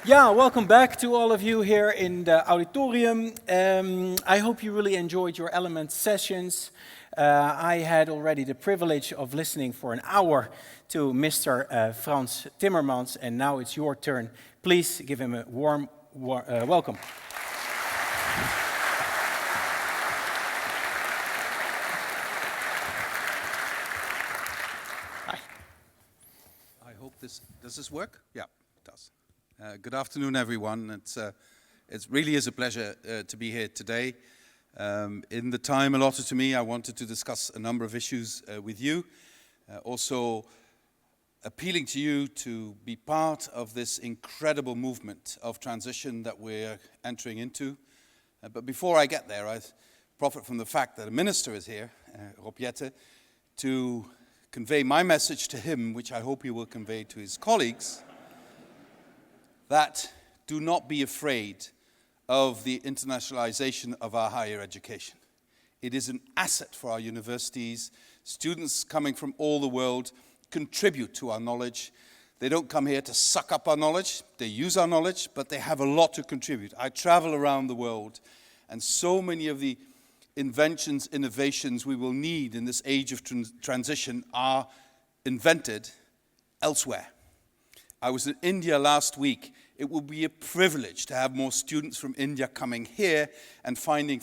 Yeah, welcome back to all of you here in the auditorium. I hope you really enjoyed your element sessions. I had already the privilege of listening for an hour to Mr. Frans Timmermans, and now it's your turn. Please give him a warm welcome. Hi. I hope does this work? Yeah, it does. Good afternoon, everyone. It really is a pleasure to be here today. In the time allotted to me, I wanted to discuss a number of issues with you. Also appealing to you to be part of this incredible movement of transition that we're entering into. But before I get there, I profit from the fact that a minister is here, Rob Jetten, to convey my message to him, which I hope he will convey to his colleagues, that do not be afraid of the internationalization of our higher education. It is an asset for our universities. Students coming from all the world contribute to our knowledge. They don't come here to suck up our knowledge. They use our knowledge, but they have a lot to contribute. I travel around the world, and so many of the inventions, innovations we will need in this age of transition are invented elsewhere. I was in India last week. It will be a privilege to have more students from India coming here and finding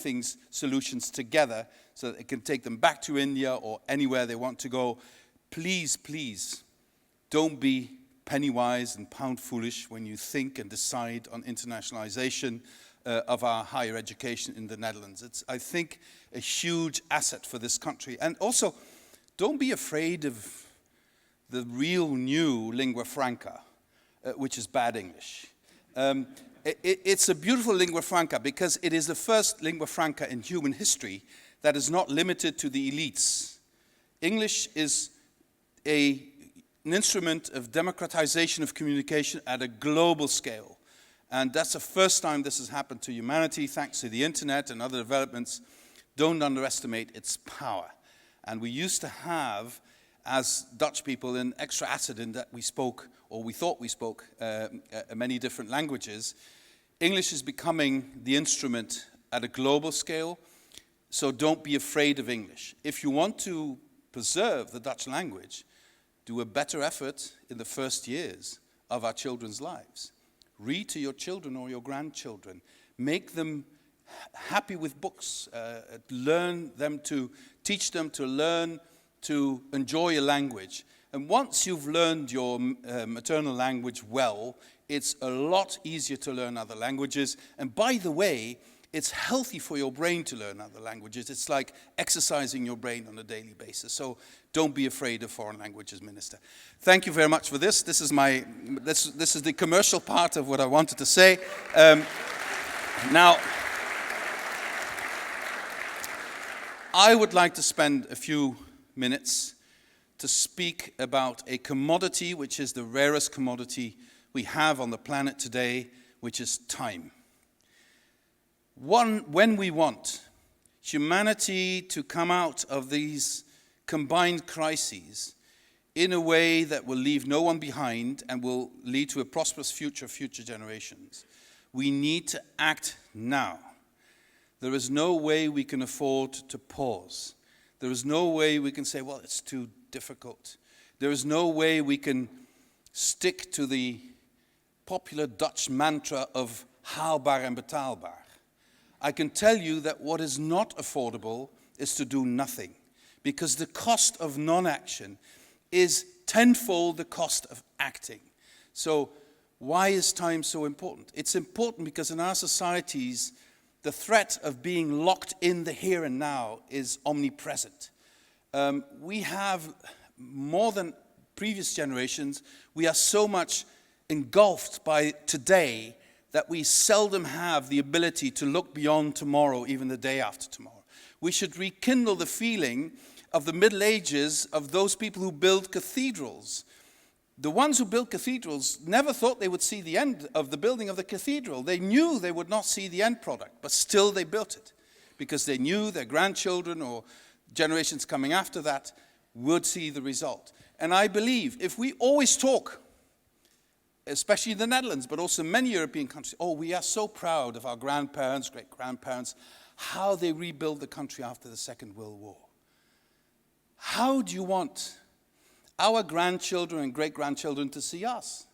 solutions together so that they can take them back to India or anywhere they want to go. Please, please, don't be penny wise and pound foolish when you think and decide on internationalization of our higher education in the Netherlands. It's, I think, a huge asset for this country. And also, don't be afraid of the real new lingua franca, which is bad English. It's a beautiful lingua franca because it is the first lingua franca in human history that is not limited to the elites. English is an instrument of democratization of communication at a global scale. And that's the first time this has happened to humanity, thanks to the internet and other developments. Don't underestimate its power. And we used to have, as Dutch people, an extra asset in that we spoke, or we thought we spoke, many different languages. English is becoming the instrument at a global scale, so don't be afraid of English. If you want to preserve the Dutch language, do a better effort in the first years of our children's lives. Read to your children or your grandchildren. Make them happy with books. Teach them to learn to enjoy a language. And once you've learned your maternal language well, it's a lot easier to learn other languages. And by the way, it's healthy for your brain to learn other languages. It's like exercising your brain on a daily basis. So don't be afraid of foreign languages, Minister. Thank you very much for this. This is the commercial part of what I wanted to say. Now, I would like to spend a few minutes to speak about a commodity which is the rarest commodity we have on the planet today, which is time. When we want humanity to come out of these combined crises in a way that will leave no one behind and will lead to a prosperous future for future generations, we need to act now. There is no way we can afford to pause. There is no way we can say, well, it's too difficult. There is no way we can stick to the popular Dutch mantra of haalbaar en betaalbaar. I can tell you that what is not affordable is to do nothing, because the cost of non-action is tenfold the cost of acting. So why is time so important? It's important because in our societies, the threat of being locked in the here and now is omnipresent. We have, more than previous generations, we are so much engulfed by today that we seldom have the ability to look beyond tomorrow, even the day after tomorrow. We should rekindle the feeling of the Middle Ages of those people who build cathedrals. The ones who built cathedrals never thought they would see the end of the building of the cathedral. They knew they would not see the end product, but still they built it because they knew their grandchildren or generations coming after that would see the result. And I believe if we always talk especially the Netherlands, but also many European countries, oh, we are so proud of our grandparents, great-grandparents, how they rebuilt the country after the Second World War. How do you want our grandchildren and great-grandchildren to see us?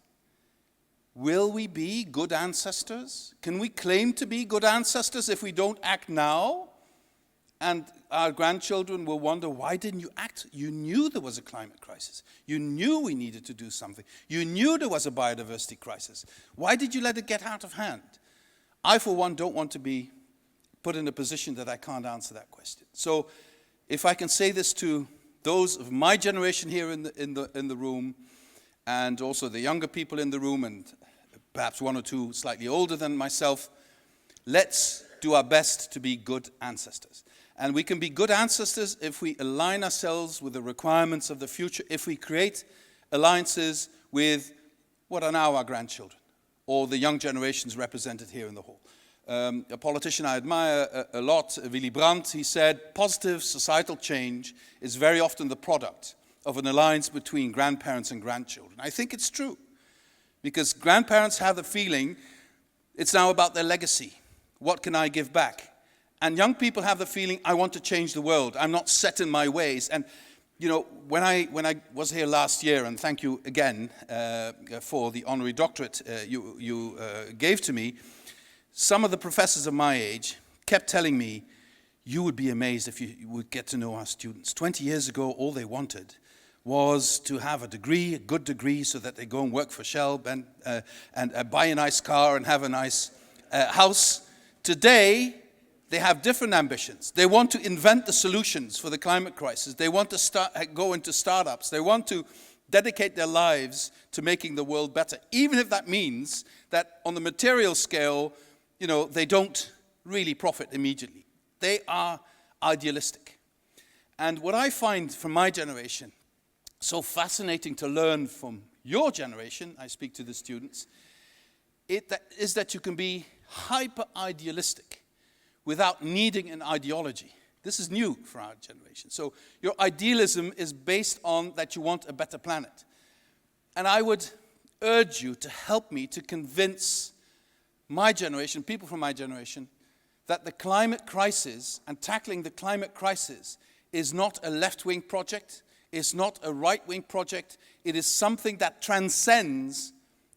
Will we be good ancestors? Can we claim to be good ancestors if we don't act now? And our grandchildren will wonder, why didn't you act? You knew there was a climate crisis. You knew we needed to do something. You knew there was a biodiversity crisis. Why did you let it get out of hand? I, for one, don't want to be put in a position that I can't answer that question. So if I can say this to those of my generation here in the room, and also the younger people in the room, and perhaps one or two slightly older than myself, let's do our best to be good ancestors. And we can be good ancestors if we align ourselves with the requirements of the future, if we create alliances with what are now our grandchildren, or the young generations represented here in the hall. A politician I admire a lot, Willy Brandt, he said, positive societal change is very often the product of an alliance between grandparents and grandchildren. I think it's true, because grandparents have the feeling it's now about their legacy. What can I give back? And young people have the feeling, I want to change the world. I'm not set in my ways. And you know, when I was here last year, and thank you again for the honorary doctorate you gave to me, some of the professors of my age kept telling me, you would be amazed if you would get to know our students. 20 years ago, all they wanted was to have a degree, a good degree, so that they go and work for Shell and buy a nice car and have a nice house. Today, they have different ambitions. They want to invent the solutions for the climate crisis. They want to go into startups. They want to dedicate their lives to making the world better, even if that means that on the material scale, you know, they don't really profit immediately. They are idealistic. And what I find from my generation so fascinating to learn from your generation, I speak to the students, is that you can be hyper-idealistic without needing an ideology. This is new for our generation. So your idealism is based on that you want a better planet. And I would urge you to help me to convince my generation, people from my generation, that the climate crisis and tackling the climate crisis is not a left-wing project, is not a right-wing project. It is something that transcends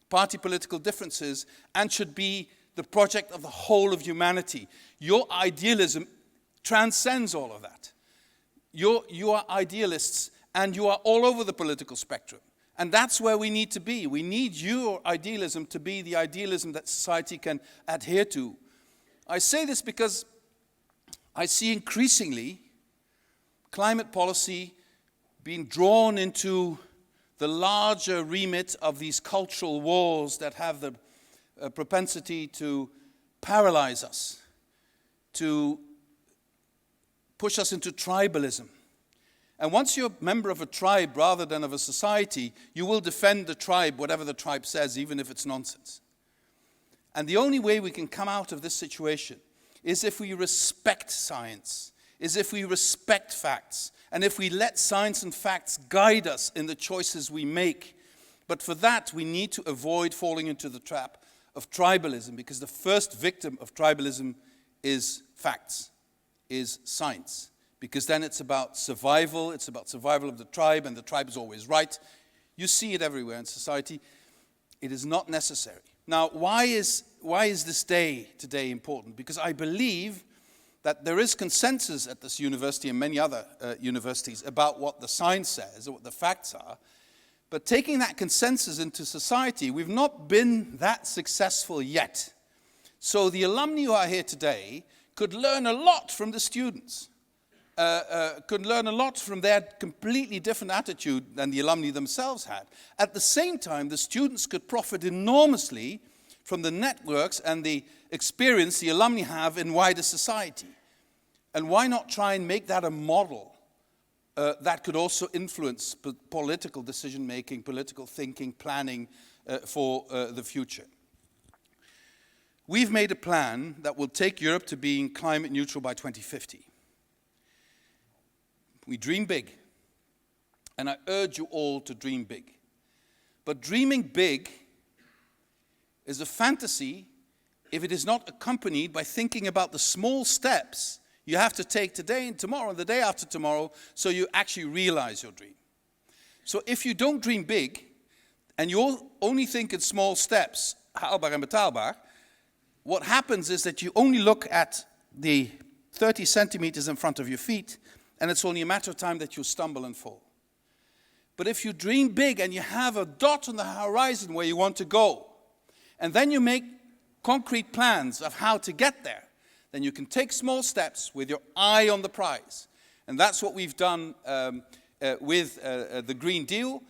party political differences and should be the project of the whole of humanity. Your idealism transcends all of that. You are idealists, and you are all over the political spectrum. And that's where we need to be. We need your idealism to be the idealism that society can adhere to. I say this because I see increasingly climate policy being drawn into the larger remit of these cultural wars that have the propensity to paralyze us, to push us into tribalism. And once you're a member of a tribe rather than of a society, you will defend the tribe, whatever the tribe says, even if it's nonsense. And the only way we can come out of this situation is if we respect science, is if we respect facts, and if we let science and facts guide us in the choices we make. But for that, we need to avoid falling into the trap of tribalism, because the first victim of tribalism is facts, is science. Because then it's about survival of the tribe, and the tribe is always right. You see it everywhere in society. It is not necessary. Now, why is this day today important? Because I believe that there is consensus at this university and many other universities about what the science says or what the facts are. But taking that consensus into society, we've not been that successful yet. So the alumni who are here today could learn a lot from the students. Could learn a lot from their completely different attitude than the alumni themselves had. At the same time, the students could profit enormously from the networks and the experience the alumni have in wider society. And why not try and make that a model that could also influence political decision-making, political thinking, planning for the future? We've made a plan that will take Europe to being climate neutral by 2050. We dream big, and I urge you all to dream big. But dreaming big is a fantasy if it is not accompanied by thinking about the small steps you have to take today and tomorrow and the day after tomorrow so you actually realize your dream. So if you don't dream big and you only think in small steps, haalbaar en betaalbaar, what happens is that you only look at the 30 centimeters in front of your feet, and it's only a matter of time that you stumble and fall. But if you dream big and you have a dot on the horizon where you want to go, and then you make concrete plans of how to get there, then you can take small steps with your eye on the prize. And that's what we've done with the Green Deal.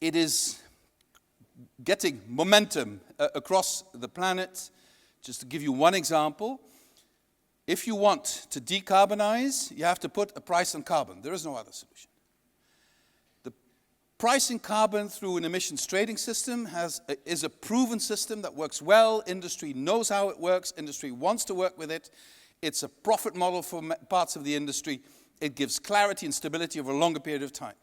It is getting momentum across the planet. Just to give you one example, if you want to decarbonize, you have to put a price on carbon. There is no other solution. The pricing carbon through an emissions trading system is a proven system that works well. Industry knows how it works. Industry wants to work with it. It's a profit model for parts of the industry. It gives clarity and stability over a longer period of time.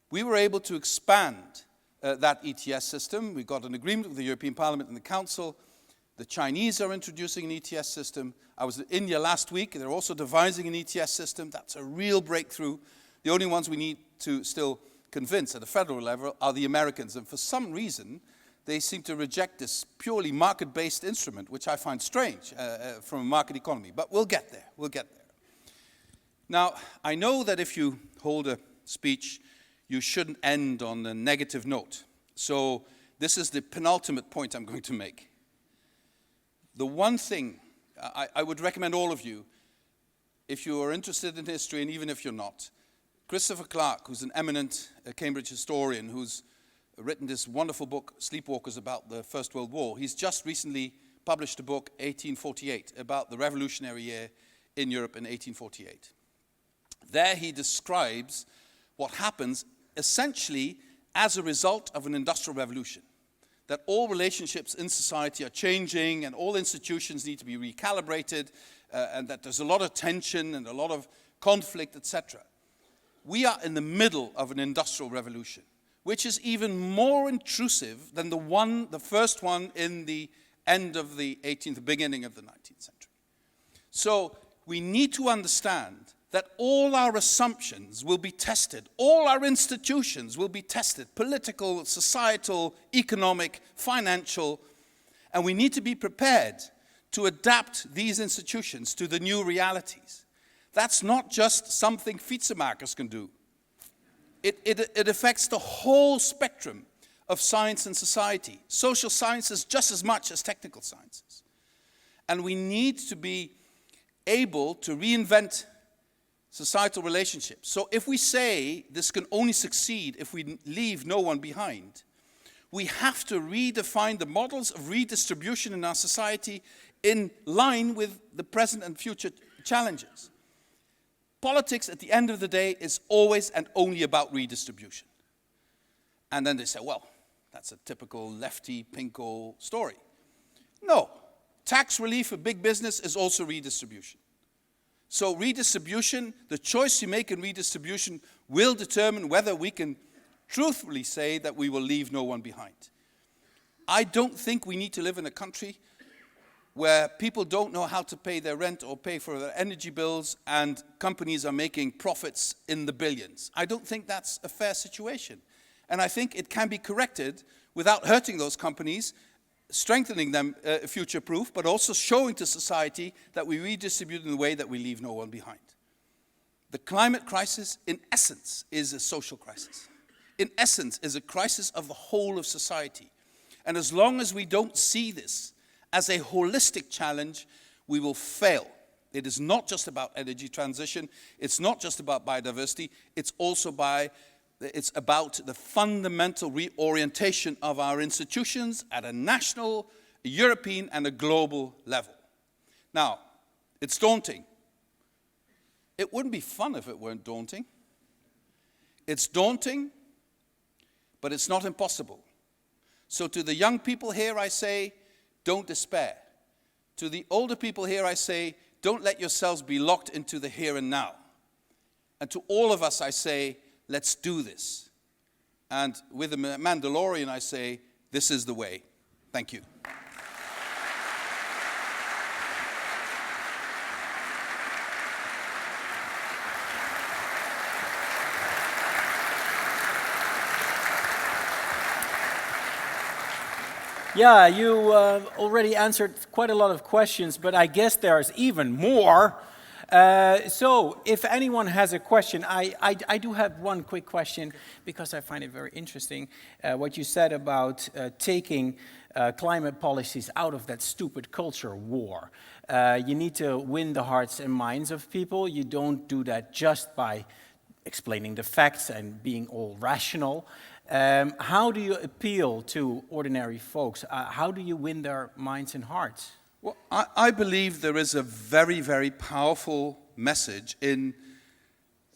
We were able to expand that ETS system. We got an agreement with the European Parliament and the Council. The Chinese are introducing an ETS system. I was in India last week. They're also devising an ETS system. That's a real breakthrough. The only ones we need to still convince at the federal level are the Americans. And for some reason, they seem to reject this purely market-based instrument, which I find strange from a market economy. But we'll get there. We'll get there. Now, I know that if you hold a speech, you shouldn't end on a negative note. So this is the penultimate point I'm going to make. The one thing I would recommend all of you, if you are interested in history, and even if you're not, Christopher Clark, who's an eminent Cambridge historian, who's written this wonderful book, Sleepwalkers, about the First World War, he's just recently published a book, 1848, about the revolutionary year in Europe in 1848. There he describes what happens essentially as a result of an industrial revolution. That all relationships in society are changing and all institutions need to be recalibrated and that there's a lot of tension and a lot of conflict, etc. We are in the middle of an industrial revolution, which is even more intrusive than the first one in the end of the 18th, the beginning of the 19th century. So we need to understand that all our assumptions will be tested, all our institutions will be tested, political, societal, economic, financial, and we need to be prepared to adapt these institutions to the new realities. That's not just something fietsenmakers can do. It affects the whole spectrum of science and society, social sciences just as much as technical sciences. And we need to be able to reinvent societal relationships. So if we say this can only succeed if we leave no one behind, we have to redefine the models of redistribution in our society in line with the present and future challenges. Politics, at the end of the day, is always and only about redistribution. And then they say, well, that's a typical lefty, pinko story. No, tax relief for big business is also redistribution. So redistribution, the choice you make in redistribution will determine whether we can truthfully say that we will leave no one behind. I don't think we need to live in a country where people don't know how to pay their rent or pay for their energy bills and companies are making profits in the billions. I don't think that's a fair situation. And I think it can be corrected without hurting those companies, strengthening them future-proof, but also showing to society that we redistribute in a way that we leave no one behind. The climate crisis, in essence, is a social crisis. In essence, is a crisis of the whole of society. And as long as we don't see this as a holistic challenge, we will fail. It is not just about energy transition, it's not just about biodiversity, it's about the fundamental reorientation of our institutions at a national, a European, and a global level. Now, it's daunting. It wouldn't be fun if it weren't daunting. It's daunting, but it's not impossible. So to the young people here, I say, don't despair. To the older people here, I say, don't let yourselves be locked into the here and now. And to all of us, I say, let's do this. And with the Mandalorian, I say, this is the way. Thank you. Yeah, you already answered quite a lot of questions, but I guess there's even more. So, if anyone has a question, I do have one quick question, because I find it very interesting, what you said about taking climate policies out of that stupid culture war. You need to win the hearts and minds of people. You don't do that just by explaining the facts and being all rational. How do you appeal to ordinary folks? How do you win their minds and hearts? Well, I believe there is a very, very powerful message in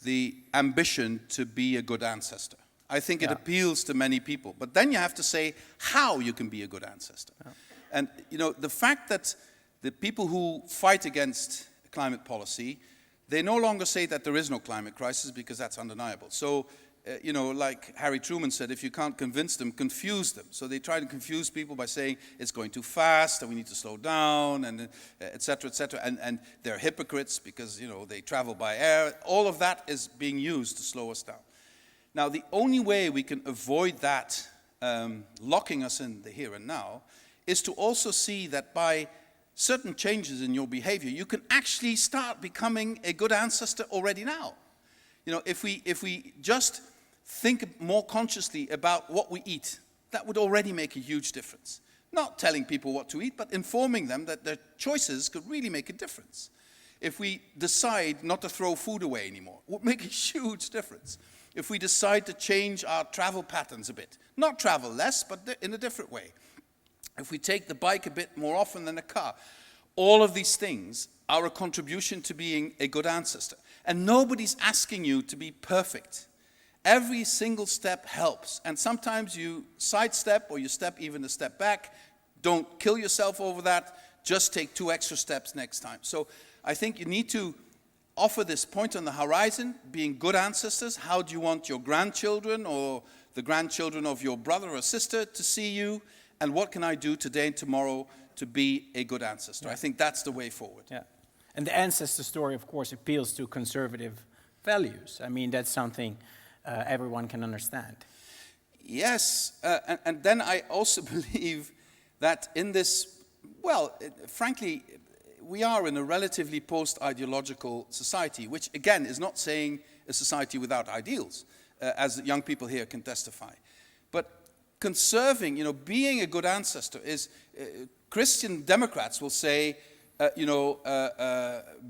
the ambition to be a good ancestor. I think it appeals to many people. But then you have to say how you can be a good ancestor. Yeah. And you know, the fact that the people who fight against climate policy, they no longer say that there is no climate crisis, because that's undeniable. So, you know, like Harry Truman said, if you can't convince them, confuse them. So they try to confuse people by saying it's going too fast and we need to slow down, and et cetera, et cetera. And they're hypocrites because, you know, they travel by air. All of that is being used to slow us down. Now, the only way we can avoid that locking us in the here and now is to also see that by certain changes in your behavior, you can actually start becoming a good ancestor already now. You know, if we just think more consciously about what we eat, that would already make a huge difference. Not telling people what to eat, but informing them that their choices could really make a difference. If we decide not to throw food away anymore, it would make a huge difference. If we decide to change our travel patterns a bit, not travel less, but in a different way. If we take the bike a bit more often than a car, all of these things are a contribution to being a good ancestor. And nobody's asking you to be perfect. Every single step helps. And sometimes you sidestep, or you step even a step back. Don't kill yourself over that. Just take 2 extra steps next time. So I think you need to offer this point on the horizon, being good ancestors. How do you want your grandchildren or the grandchildren of your brother or sister to see you? And what can I do today and tomorrow to be a good ancestor? I think that's the way forward. Yeah. And the ancestor story, of course, appeals to conservative values. I mean, that's something everyone can understand. Yes, and then I also believe that in this, well, frankly, we are in a relatively post-ideological society, which again is not saying a society without ideals, as young people here can testify. But conserving, you know, being a good ancestor is, Christian Democrats will say,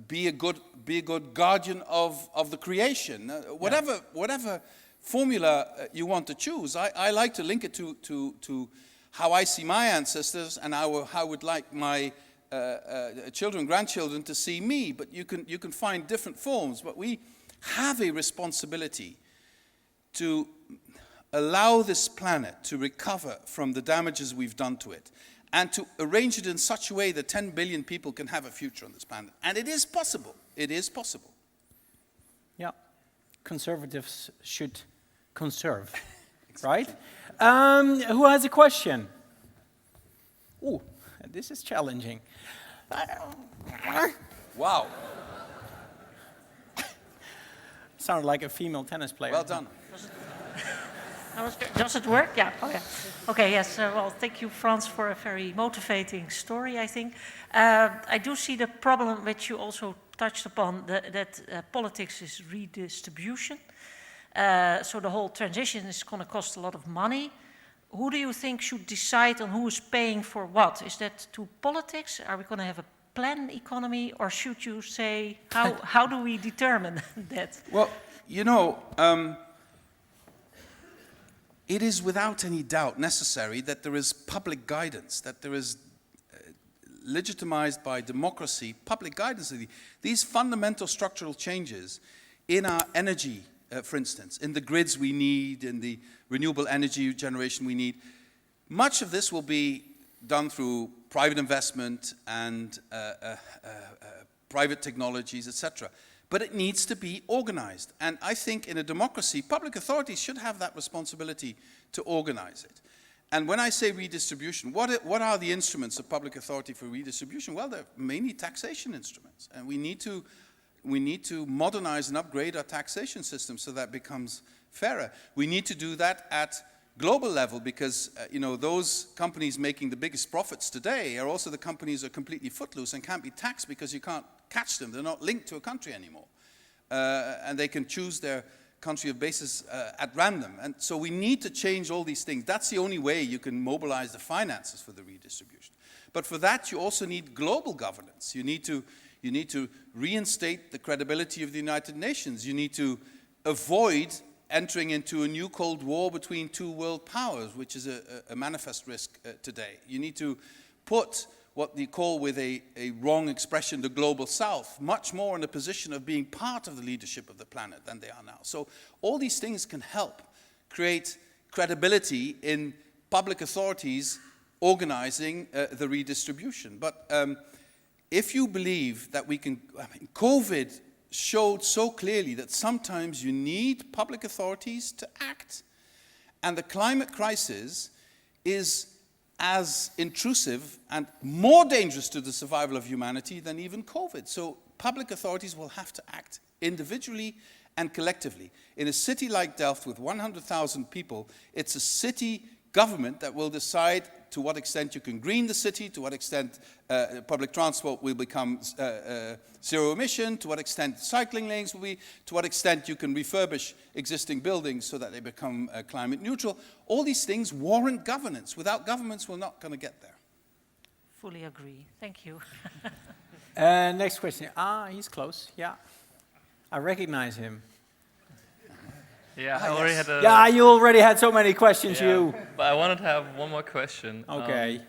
be a good guardian of the creation. Whatever formula you want to choose, I like to link it to how I see my ancestors and how I would like my children, grandchildren to see me. But you can find different forms. But we have a responsibility to allow this planet to recover from the damages we've done to it, and to arrange it in such a way that 10 billion people can have a future on this planet. And it is possible. It is possible. Yeah. Conservatives should conserve, Exactly. right? Who has a question? Ooh, this is challenging. Wow. Sounded like a female tennis player. Well done. Does it work? Yeah. Oh, yeah. Okay. Yes. Well, thank you, Frans, for a very motivating story, I think. I do see the problem which you also touched upon, that politics is redistribution. So the whole transition is going to cost a lot of money. Who do you think should decide on who is paying for what? Is that to politics? Are we going to have a plan economy? Or should you say, how do we determine that? Well, you know, it is without any doubt necessary that there is public guidance, that there is legitimized by democracy, public guidance. These fundamental structural changes in our energy, for instance, in the grids we need, in the renewable energy generation we need, much of this will be done through private investment and private technologies, etc. But it needs to be organized. And I think in a democracy, public authorities should have that responsibility to organize it. And when I say redistribution, what are the instruments of public authority for redistribution? Well, they're mainly taxation instruments. And we need to modernize and upgrade our taxation system so that becomes fairer. We need to do that at global level because those companies making the biggest profits today are also the companies that are completely footloose and can't be taxed because you can't catch them. They're not linked to a country anymore. And they can choose their country of basis at random. And so we need to change all these things. That's the only way you can mobilize the finances for the redistribution. But for that, you also need global governance. You need to reinstate the credibility of the United Nations. You need to avoid entering into a new Cold War between two world powers, which is a manifest risk today. You need to put what they call with a wrong expression, the global south, much more in a position of being part of the leadership of the planet than they are now. So all these things can help create credibility in public authorities organizing the redistribution. But if you believe that we can, COVID showed so clearly that sometimes you need public authorities to act. And the climate crisis is as intrusive and more dangerous to the survival of humanity than even COVID. So public authorities will have to act individually and collectively. In a city like Delft with 100,000 people, it's a city government that will decide to what extent you can green the city, to what extent public transport will become zero emission, to what extent cycling lanes will be, to what extent you can refurbish existing buildings so that they become climate neutral. All these things warrant governance. Without governance, we're not going to get there. Fully agree. Thank you. Next question. He's close. Yeah. I recognize him. Yeah, I already had a... Yeah, you already had so many questions, you. But I wanted to have one more question. Okay.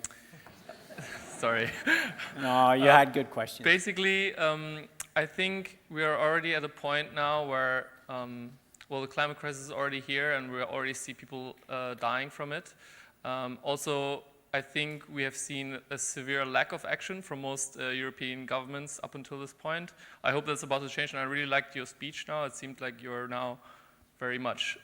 Sorry. No, you had good questions. Basically, I think we are already at a point now where, well, the climate crisis is already here and we already see people dying from it. Also, I think we have seen a severe lack of action from most European governments up until this point. I hope that's about to change, and I really liked your speech now. It seemed like you're now very much,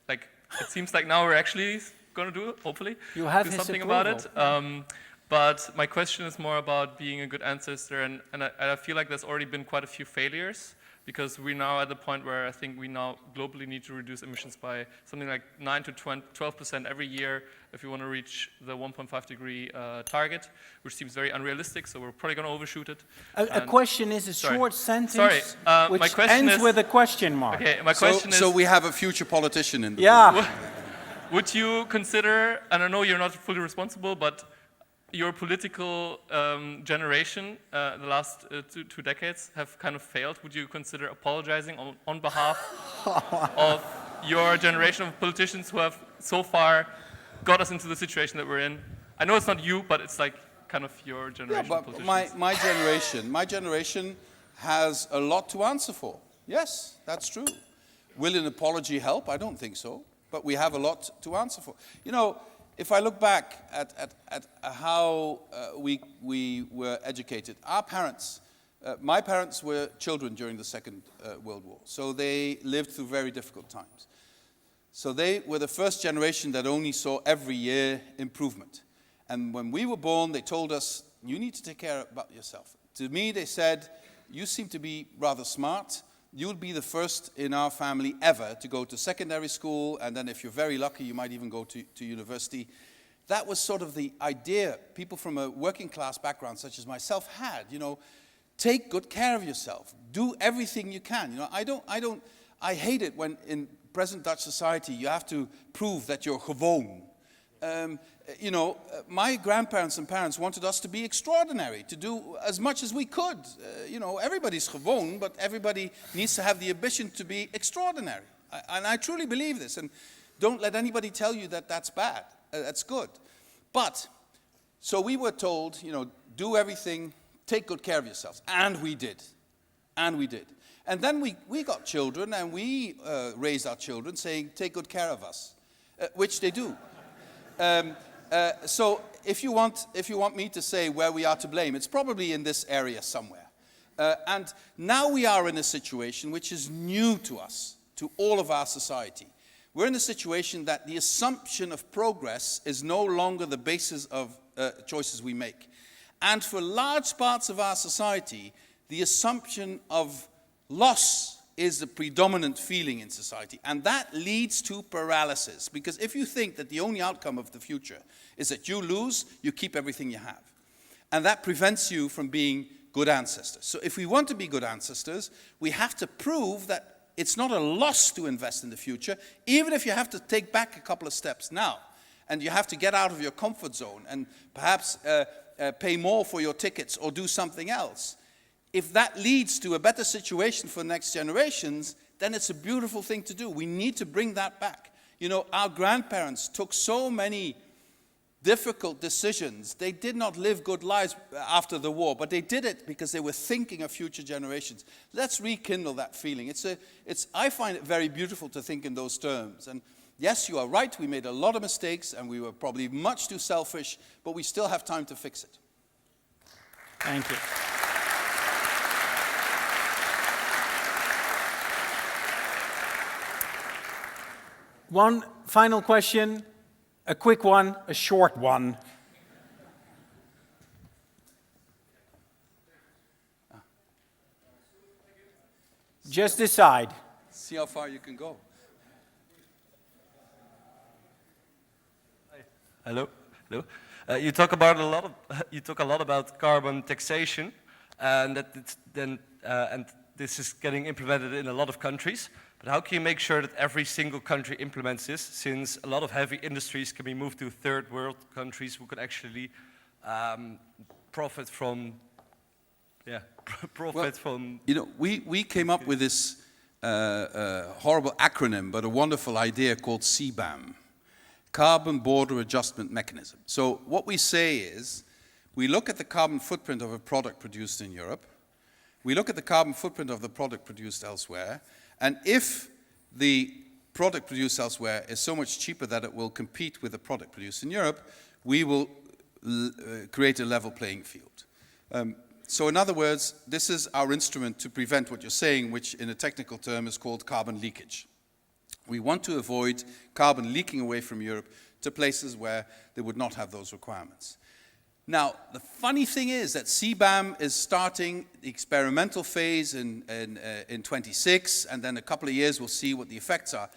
like, it seems like now we're actually going to do it, hopefully. You have do his something approval. about it. But my question is more about being a good ancestor, and I feel like there's already been quite a few failures, because we're now at the point where I think we now globally need to reduce emissions by something like 9 to 12% every year if we want to reach the 1.5 degree target, which seems very unrealistic, so we're probably going to overshoot it. A question is a short sentence which my question ends with a question mark. Okay, my question is... So we have a future politician in the Yeah. Would you consider, and I know you're not fully responsible, but your political generation, the last two decades, have kind of failed. Would you consider apologizing on behalf of your generation of politicians who have so far got us into the situation that we're in? I know it's not you, but it's like kind of your generation of politicians. My generation has a lot to answer for. Yes, that's true. Will an apology help? I don't think so. But we have a lot to answer for. You know, if I look back at how we were educated, our parents, my parents were children during the Second World War, so they lived through very difficult times. So they were the first generation that only saw every year improvement. And when we were born, they told us, you need to take care about yourself. To me, they said, you seem to be rather smart. You'll be the first in our family ever to go to secondary school, and then if you're very lucky, you might even go to university. That was sort of the idea people from a working class background, such as myself, had. You know, take good care of yourself. Do everything you can. You know, I hate it when in present Dutch society you have to prove that you're gewoon. You know, my grandparents and parents wanted us to be extraordinary, to do as much as we could. You know, everybody's gewoon, but everybody needs to have the ambition to be extraordinary. And I truly believe this. And don't let anybody tell you that that's bad. That's good. But, so we were told, you know, do everything, take good care of yourselves. And we did. And we did. And then we got children, and we raised our children saying, take good care of us, which they do. So if you want me to say where we are to blame, it's probably in this area somewhere. And now we are in a situation which is new to us, to all of our society, We're in a situation that the assumption of progress is no longer the basis of choices we make. And for large parts of our society, the assumption of loss is the predominant feeling in society. And that leads to paralysis. Because if you think that the only outcome of the future is that you lose, you keep everything you have. And that prevents you from being good ancestors. So if we want to be good ancestors, we have to prove that it's not a loss to invest in the future, even if you have to take back a couple of steps now. And you have to get out of your comfort zone and perhaps pay more for your tickets or do something else. If that leads to a better situation for next generations, then it's a beautiful thing to do. We need to bring that back. You know, our grandparents took so many difficult decisions. They did not live good lives after the war, but they did it because they were thinking of future generations. Let's rekindle that feeling. I find it very beautiful to think in those terms. And yes, you are right, we made a lot of mistakes and we were probably much too selfish, but we still have time to fix it. Thank you. One final question, a quick one, a short one. Just decide. See how far you can go. Hello. Hello. You talk a lot about carbon taxation, and that it's then and this is getting implemented in a lot of countries. But how can you make sure that every single country implements this, since a lot of heavy industries can be moved to third world countries who can actually profit from, from... You know, we came up with this horrible acronym, but a wonderful idea called CBAM, Carbon Border Adjustment Mechanism. So what we say is, we look at the carbon footprint of a product produced in Europe, we look at the carbon footprint of the product produced elsewhere, and if the product produced elsewhere is so much cheaper that it will compete with the product produced in Europe, we will create a level playing field. So in other words, this is our instrument to prevent what you're saying, which in a technical term is called carbon leakage. We want to avoid carbon leaking away from Europe to places where they would not have those requirements. Now, the funny thing is that CBAM is starting the experimental phase in 26, and then a couple of years we'll see what the effects are.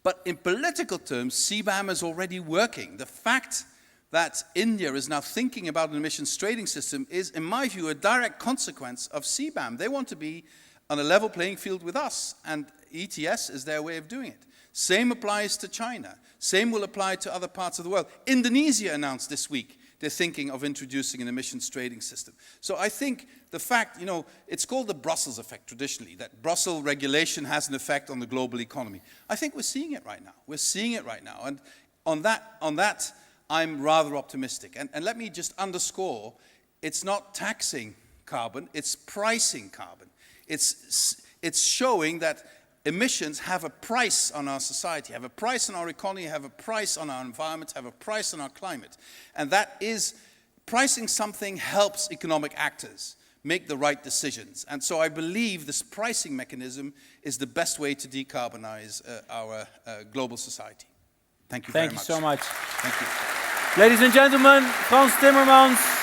But in political terms, CBAM is already working. The fact that India is now thinking about an emissions trading system is, in my view, a direct consequence of CBAM. They want to be on a level playing field with us, and ETS is their way of doing it. Same applies to China. Same will apply to other parts of the world. Indonesia announced this week they're thinking of introducing an emissions trading system. So I think the fact, you know, it's called the Brussels effect traditionally, that Brussels regulation has an effect on the global economy. I think we're seeing it right now. We're seeing it right now. And on that I'm rather optimistic. And let me just underscore, it's not taxing carbon, it's pricing carbon. It's showing that emissions have a price on our society, have a price on our economy, have a price on our environment, have a price on our climate. And that is, pricing something helps economic actors make the right decisions. And so I believe this pricing mechanism is the best way to decarbonize our global society. Thank you very much. Thank you so much. Thank you. Ladies and gentlemen, Frans Timmermans.